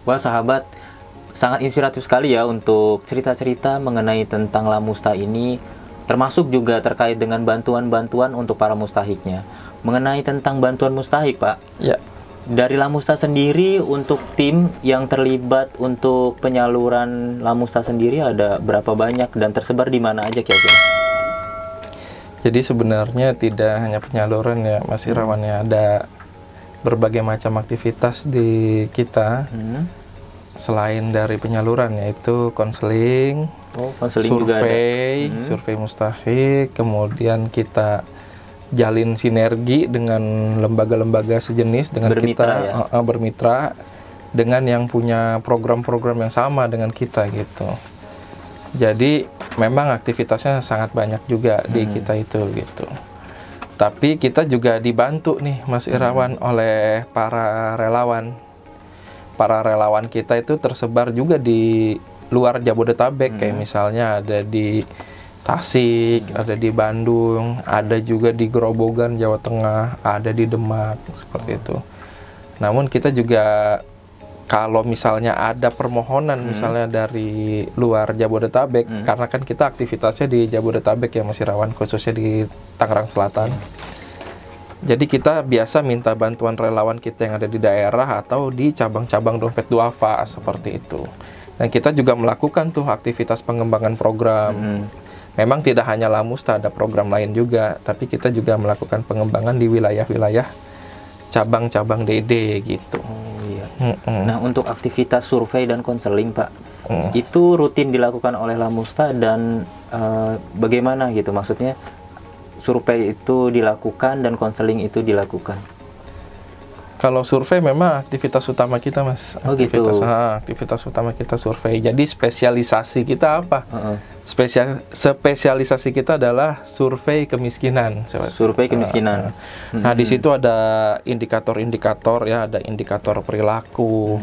Wah sahabat, sangat inspiratif sekali ya untuk cerita-cerita mengenai tentang Lamusta ini, termasuk juga terkait dengan bantuan-bantuan untuk para mustahiknya. Mengenai tentang bantuan mustahik, Pak. Ya. Dari Lamusta sendiri, untuk tim yang terlibat untuk penyaluran Lamusta sendiri ada berapa banyak dan tersebar di mana aja kira-kira? Jadi sebenarnya tidak hanya penyaluran ya Mas Irawan ya, ada berbagai macam aktivitas di kita selain dari penyaluran, yaitu konseling, survei, survei mustahik, kemudian kita jalin sinergi dengan lembaga-lembaga sejenis dengan bermitra, kita bermitra dengan yang punya program-program yang sama dengan kita gitu. Jadi memang aktivitasnya sangat banyak juga di kita itu gitu. Tapi kita juga dibantu nih Mas Irawan oleh para relawan. Para relawan kita itu tersebar juga di luar Jabodetabek, kayak misalnya ada di Tasik, ada di Bandung, ada juga di Grobogan, Jawa Tengah, ada di Demak, seperti itu. Namun kita juga kalau misalnya ada permohonan misalnya dari luar Jabodetabek, karena kan kita aktivitasnya di Jabodetabek ya Mas Irawan, khususnya di Tangerang Selatan. Jadi kita biasa minta bantuan relawan kita yang ada di daerah atau di cabang-cabang Dompet Duafa seperti itu. Dan kita juga melakukan tuh aktivitas pengembangan program. Memang tidak hanya Lamusta, ada program lain juga, tapi kita juga melakukan pengembangan di wilayah-wilayah cabang-cabang DD gitu. Nah, untuk aktivitas survei dan konseling, Pak, itu rutin dilakukan oleh Lamusta dan bagaimana gitu? Maksudnya survei itu dilakukan dan konseling itu dilakukan? Kalau survei memang aktivitas utama kita, Mas. Aktivitas utama kita survei. Jadi spesialisasi kita apa? Spesialisasi kita adalah survei kemiskinan. Survei kemiskinan. Nah, di situ ada indikator-indikator ya, ada indikator perilaku,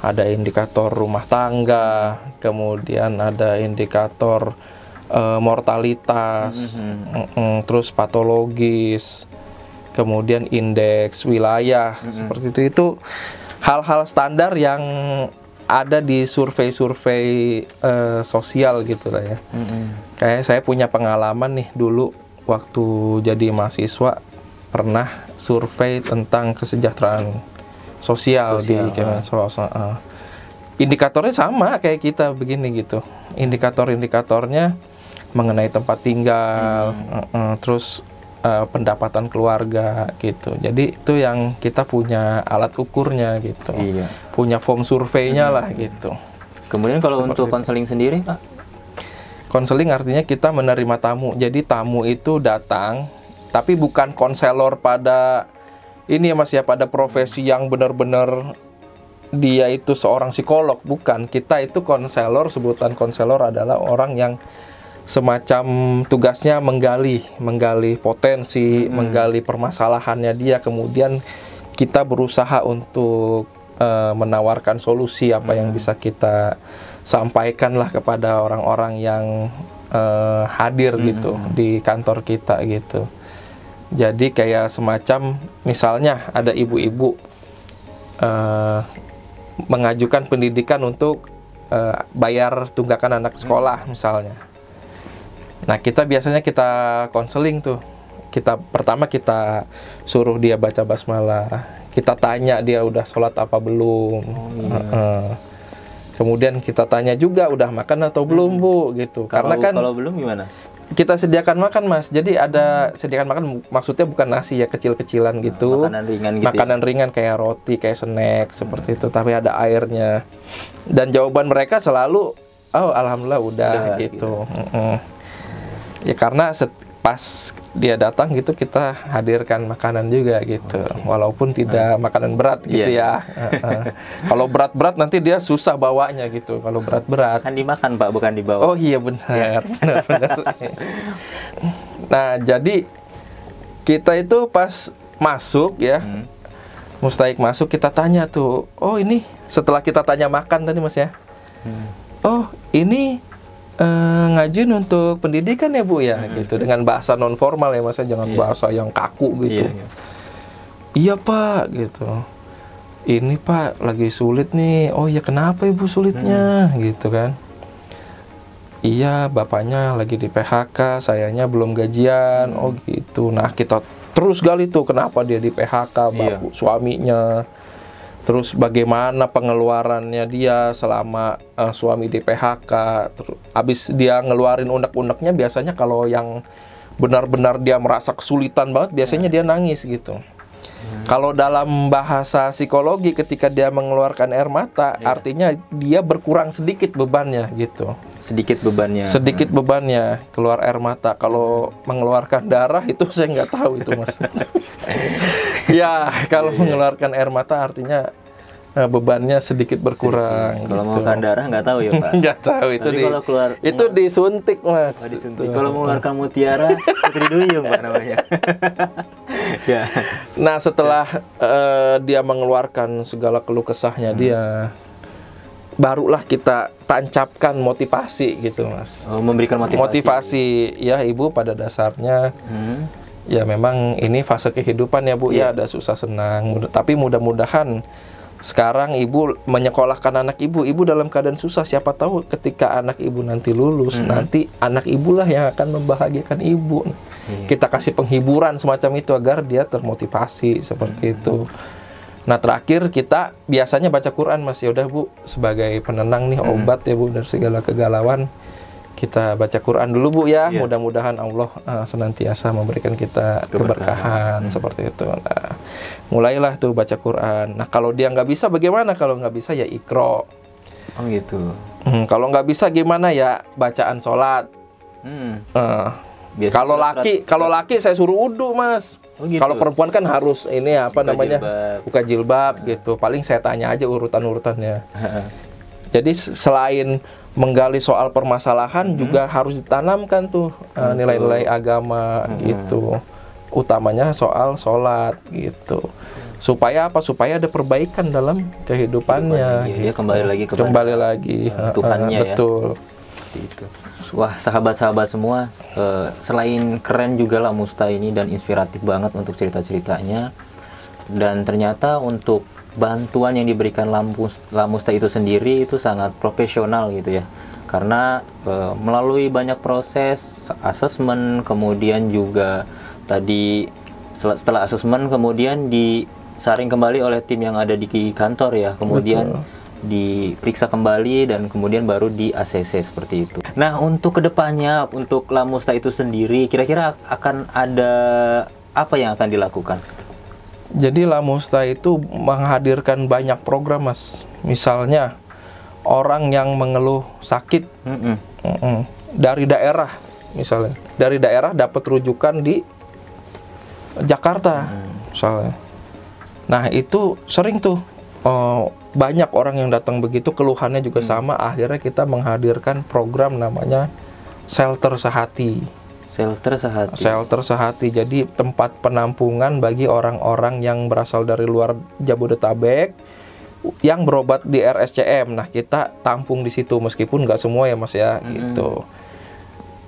ada indikator rumah tangga, kemudian ada indikator mortalitas, terus patologis, kemudian indeks wilayah, seperti itu hal-hal standar yang ada di survei-survei sosial gitu lah ya. Kayak saya punya pengalaman nih dulu waktu jadi mahasiswa pernah survei tentang kesejahteraan sosial di Kemensos. Indikatornya sama kayak kita begini gitu. Indikator-indikatornya mengenai tempat tinggal, terus pendapatan keluarga gitu. Jadi itu yang kita punya alat ukurnya gitu. Punya form surveinya lah gitu. Kemudian kalau untuk konseling sendiri, Pak? Konseling artinya kita menerima tamu. Jadi tamu itu datang, tapi bukan konselor pada ini ya Mas ya, pada profesi yang benar-benar dia itu seorang psikolog, bukan. Kita itu konselor, sebutan konselor adalah orang yang semacam tugasnya menggali potensi, menggali permasalahannya dia, kemudian kita berusaha untuk menawarkan solusi apa yang bisa kita sampaikan lah kepada orang-orang yang hadir gitu di kantor kita gitu. Jadi kayak semacam misalnya ada ibu-ibu mengajukan pendidikan untuk bayar tunggakan anak sekolah misalnya. Nah, kita biasanya kita konseling tuh. Pertama kita suruh dia baca basmalah. Kita tanya dia udah sholat apa belum. Kemudian kita tanya juga udah makan atau belum, Bu, gitu. Karena kan kalau belum gimana? Kita sediakan makan, Mas. Jadi ada sediakan makan, maksudnya bukan nasi ya, kecil-kecilan gitu. Makanan ringan gitu. Makanan ringan kayak roti, kayak snack seperti itu, tapi ada airnya. Dan jawaban mereka selalu, "Oh, alhamdulillah udah gitu." Ya karena pas dia datang gitu kita hadirkan makanan juga gitu, walaupun tidak makanan berat gitu ya. Kalau berat-berat nanti dia susah bawanya gitu. Kalau berat-berat kan dimakan Pak, bukan dibawa. Oh iya benar, benar. Nah jadi kita itu pas masuk ya, mustahik masuk kita tanya tuh, oh ini setelah kita tanya makan tadi Mas ya, oh ini ngajuin untuk pendidikan ya Bu ya, gitu dengan bahasa non formal ya Mas, jangan bahasa yang kaku gitu. Iya Pak gitu. ini Pak lagi sulit nih. Oh ya kenapa Ibu sulitnya? Gitu kan. Iya bapaknya lagi di PHK, sayanya belum gajian. Oh gitu. Nah kita terus gali tuh kenapa dia di PHK, suaminya. Terus bagaimana pengeluarannya dia selama suami di PHK. Abis dia ngeluarin unek-uneknya, biasanya kalau yang benar-benar dia merasa kesulitan banget, biasanya dia nangis gitu. Kalau dalam bahasa psikologi, ketika dia mengeluarkan air mata, artinya dia berkurang sedikit bebannya gitu. Sedikit bebannya. Sedikit bebannya, keluar air mata. Kalau mengeluarkan darah itu saya nggak tahu itu Mas. Ya, kalau mengeluarkan air mata artinya bebannya sedikit berkurang. Kalau gitu. mengeluarkan darah nggak tahu ya Pak. Nggak tahu itu. Kalau keluar itu disuntik Mas. Oh, disuntik. Kalau mengeluarkan mutiara, Putri Duyung Pak namanya. Ya. Nah setelah dia mengeluarkan segala keluh kesahnya dia, barulah kita tancapkan motivasi gitu Mas. Oh, memberikan motivasi. Motivasi ya Ibu pada dasarnya. Ya memang ini fase kehidupan ya Bu, ya ada susah senang. Tapi mudah-mudahan sekarang Ibu menyekolahkan anak Ibu dalam keadaan susah. Siapa tahu ketika anak Ibu nanti lulus, nanti anak Ibu lah yang akan membahagiakan Ibu. Kita kasih penghiburan semacam itu agar dia termotivasi seperti itu. Nah terakhir kita biasanya baca Quran Mas. Ya udah Bu, sebagai penenang nih, obat ya Bu dari segala kegalauan. Kita baca Quran dulu Bu ya. Mudah-mudahan Allah senantiasa memberikan kita keberkahan seperti itu. Nah, mulailah tuh baca Quran. Nah kalau dia nggak bisa bagaimana? Kalau nggak bisa ya Iqra. Oh gitu. Kalau nggak bisa gimana ya bacaan sholat. Kalau laki saya suruh wudu Mas. Oh, gitu. Kalau perempuan kan harus ini buka jilbab gitu. Paling saya tanya aja urutan-urutannya. Jadi selain menggali soal permasalahan juga harus ditanamkan tuh nilai-nilai agama gitu. Utamanya soal sholat gitu. Supaya apa? Supaya ada perbaikan dalam kehidupannya. Dia kembali lagi kepada Tuhannya betul. Seperti itu. Wah, sahabat-sahabat semua, selain keren juga Lamusta ini dan inspiratif banget untuk cerita-ceritanya. Dan ternyata untuk bantuan yang diberikan Lamusta itu sendiri itu sangat profesional gitu ya. Karena melalui banyak proses asesmen, kemudian juga tadi setelah asesmen kemudian disaring kembali oleh tim yang ada di kantor ya. Kemudian diperiksa kembali dan kemudian baru di ACC seperti itu. Nah, untuk kedepannya untuk Lamusta itu sendiri kira-kira akan ada apa yang akan dilakukan? Jadi Lamusta itu menghadirkan banyak program Mas. Misalnya orang yang mengeluh sakit dari daerah, misalnya dari daerah dapat rujukan di Jakarta misalnya. Nah itu sering tuh banyak orang yang datang begitu, keluhannya juga sama. Akhirnya kita menghadirkan program namanya Shelter Sehati. Shelter Sehati. Jadi tempat penampungan bagi orang-orang yang berasal dari luar Jabodetabek yang berobat di RSCM. Nah kita tampung di situ meskipun nggak semua ya Mas ya gitu.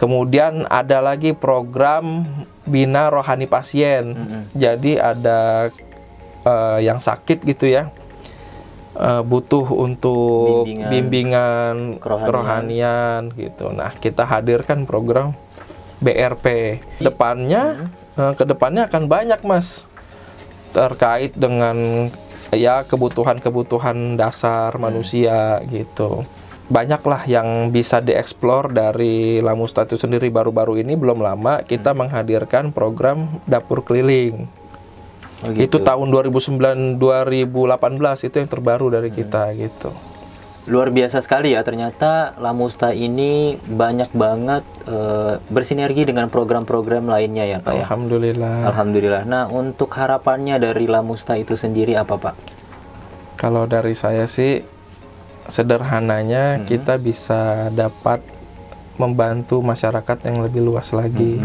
Kemudian ada lagi program Bina Rohani Pasien. Jadi ada yang sakit gitu ya, butuh untuk bimbingan kerohanian gitu. Nah kita hadirkan program BRP. Kedepannya akan banyak Mas terkait dengan ya kebutuhan dasar manusia gitu. Banyaklah yang bisa dieksplor dari Lamusta itu sendiri. Baru-baru ini belum lama kita menghadirkan program dapur keliling. Oh, gitu. Itu tahun 2018 itu yang terbaru dari kita gitu. Luar biasa sekali ya, ternyata Lamusta ini banyak banget bersinergi dengan program-program lainnya ya Pak. Alhamdulillah. Alhamdulillah. Nah untuk harapannya dari Lamusta itu sendiri apa Pak? Kalau dari saya sih sederhananya kita bisa dapat membantu masyarakat yang lebih luas lagi.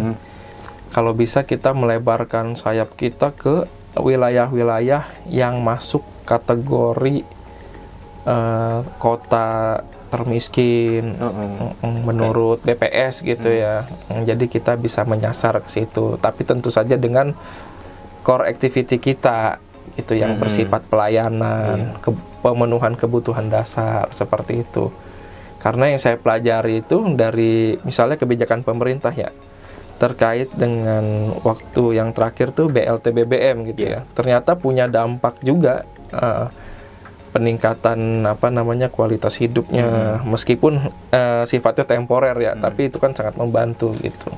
Kalau bisa kita melebarkan sayap kita ke wilayah-wilayah yang masuk kategori kota termiskin menurut BPS gitu ya. Jadi kita bisa menyasar ke situ. Tapi tentu saja dengan core activity kita itu yang bersifat pelayanan, pemenuhan kebutuhan dasar seperti itu. Karena yang saya pelajari itu dari misalnya kebijakan pemerintah ya, terkait dengan waktu yang terakhir tuh BLT BBM gitu ya. Ternyata punya dampak juga peningkatan kualitas hidupnya, meskipun sifatnya temporer ya, tapi itu kan sangat membantu gitu.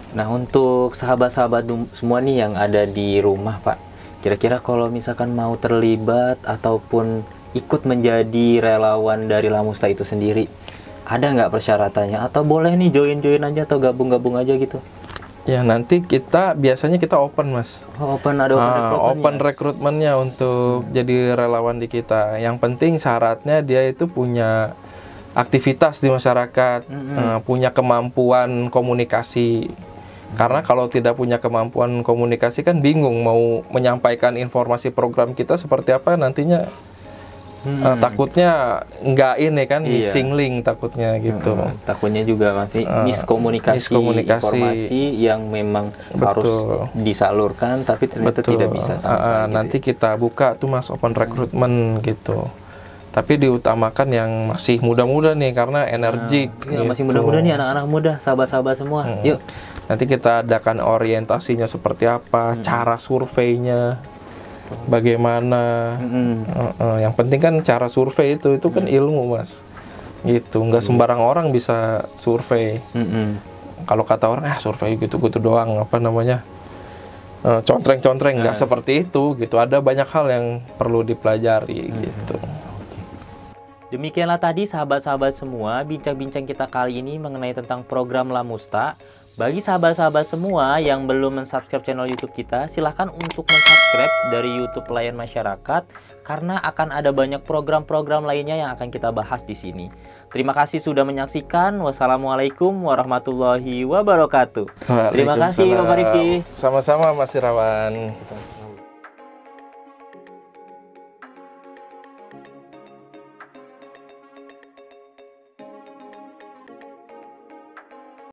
Nah, untuk sahabat-sahabat semua nih yang ada di rumah, Pak, kira-kira kalau misalkan mau terlibat ataupun ikut menjadi relawan dari Lamusta itu sendiri, ada nggak persyaratannya? Atau boleh nih join-join aja atau gabung-gabung aja gitu? Ya, nanti biasanya kita open, Mas. Open rekrutmennya untuk jadi relawan di kita. Yang penting syaratnya dia itu punya aktivitas di masyarakat, punya kemampuan komunikasi. Karena kalau tidak punya kemampuan komunikasi kan bingung mau menyampaikan informasi program kita seperti apa nantinya. Takutnya nggak ini kan, missing link takutnya gitu. Takutnya juga masih miskomunikasi informasi yang memang harus disalurkan tapi ternyata tidak bisa sampai. Nanti kita buka tuh Mas open recruitment gitu. Tapi diutamakan yang masih muda-muda nih karena energik. Gitu. Masih muda-muda nih, anak-anak muda, sahabat-sahabat semua. Yuk. Nanti kita adakan orientasinya seperti apa, cara surveinya bagaimana. Yang penting kan cara survei itu kan ilmu, Mas. Gitu, nggak sembarang orang bisa survei. Kalau kata orang survei gitu-gitu doang, contreng-contreng, nggak seperti itu gitu. Ada banyak hal yang perlu dipelajari gitu. Demikianlah tadi sahabat-sahabat semua bincang-bincang kita kali ini mengenai tentang program Lamusta. Bagi sahabat-sahabat semua yang belum mensubscribe channel YouTube kita, silahkan untuk mensubscribe dari YouTube Pelayan Masyarakat karena akan ada banyak program-program lainnya yang akan kita bahas di sini. Terima kasih sudah menyaksikan. Wassalamualaikum warahmatullahi wabarakatuh. Terima kasih Bapak Rifki. Sama-sama Mas Irawan.